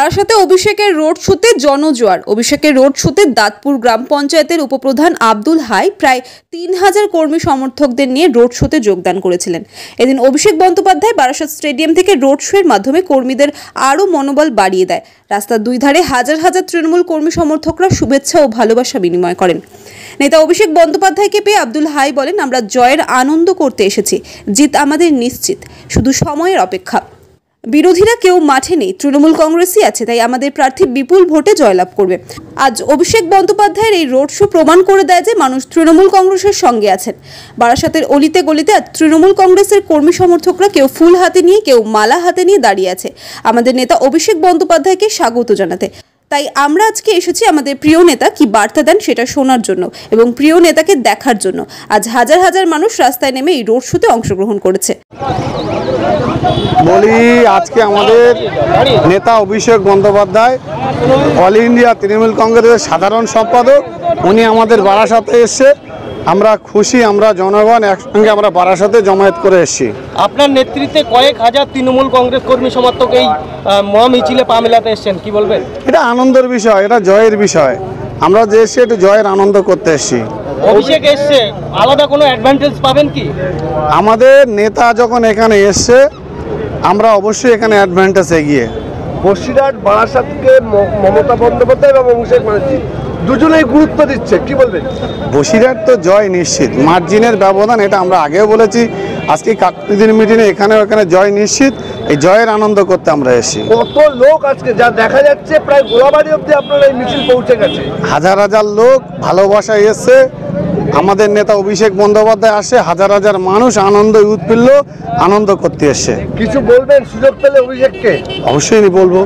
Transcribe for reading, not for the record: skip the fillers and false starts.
বারাসাতে অভিষেকের রোড শোতে জনজোয়ার। অভিষেকের রোড শোতে দাঁতপুর গ্রাম পঞ্চায়েতের উপপ্রধান আব্দুল হাই প্রায় ৩,০০০ কর্মী সমর্থকদের নিয়ে রোড শোতে যোগদান করেছিলেন। এদিন অভিষেক বন্দ্যোপাধ্যায় বারাসাত স্টেডিয়াম থেকে রোড শোয়ের মাধ্যমে কর্মীদের আরও মনোবল বাড়িয়ে দেয়। রাস্তার দুই ধারে হাজার হাজার তৃণমূল কর্মী সমর্থকরা শুভেচ্ছা ও ভালোবাসা বিনিময় করেন। নেতা অভিষেক বন্দ্যোপাধ্যায়কে পেয়ে আব্দুল হাই বলেন, আমরা জয়ের আনন্দ করতে এসেছি, জিত আমাদের নিশ্চিত, শুধু সময়ের অপেক্ষা। বিরোধীরা কেউ মাঠে নেই, তৃণমূল কংগ্রেসই আছে, তাই আমাদের প্রার্থী বিপুল ভোটে জয়লাভ করবে। আজ অভিষেক বন্দ্যোপাধ্যায়ের এই রোড শো প্রমাণ করে দেয় যে মানুষ তৃণমূল কংগ্রেসের সঙ্গে আছেন। বারাসাতের অলিতে গলিতে আজ তৃণমূল কংগ্রেসের কর্মী সমর্থকরা কেউ ফুল হাতে নিয়ে, কেউ মালা হাতে নিয়ে দাঁড়িয়ে আছে আমাদের নেতা অভিষেক বন্দ্যোপাধ্যায়কে স্বাগত জানাতে। তাই আমরা আজকে এসেছি আমাদের প্রিয় নেতা কি বার্তা দেন সেটা শোনার জন্য এবং প্রিয় নেতাকে দেখার জন্য। আজ হাজার হাজার মানুষ রাস্তায় নেমে এই রোড শোতে অংশগ্রহণ করেছে। বলি, আজকে আমাদের নেতা অভিষেক বন্দ্যোপাধ্যায় অল ইন্ডিয়া তৃণমূল কংগ্রেসের সাধারণ সম্পাদক, উনি আমাদের বারাসাতে এসছে। আমরা খুশি, আমরা জনগণ একসঙ্গে আমরা বারাসাতে জমায়েত করে এসেছি। আপনার নেতৃত্বে কয়েক হাজার তৃণমূল কংগ্রেস কর্মী সমর্থক এই মহা মিছিলে পা মেলাতে এসছেন, কি বলবেন? এটা আনন্দের বিষয়, এটা জয়ের বিষয়। আমরা যে এসছি একটু জয়ের আনন্দ করতে এসেছি। অভিষেক এসছে, আলাদা কোনো অ্যাডভান্টেজ পাবেন কি? আমাদের নেতা যখন এখানে এসছে, আমরা অবশ্যই এখানে অ্যাডভান্টেজ এগিয়ে। বসিরহাট বারাসাতকে মমতা বন্দ্যোপাধ্যায় এবং অভিষেক ব্যানার্জি দুজনেই গুরুত্ব দিচ্ছে, কি বলবেন? বসিরহাট তো জয় নিশ্চিত, মার্জিনের ব্যবধান, এটা আমরা আগেও বলেছি। আজকে কাকদিন মিটিংয়ে এখানে জয় নিশ্চিত। এই জয়ের আনন্দ করতে আমরা এসেছি। কত লোক আজকে যা দেখা যাচ্ছে, প্রায় গোলাবাড়ি অব্দি আপনার এই মিছিল পৌঁছে গেছে। হাজার হাজার লোক ভালোবাসায় এসছে। আমাদের নেতা অভিষেক বন্দ্যোপাধ্যায় আসে, হাজার হাজার মানুষ আনন্দ উৎফুল্ল আনন্দ করতে এসছে। কিছু বলবেন সুযোগ পেলে অভিষেককে? অবশ্যই বলবো।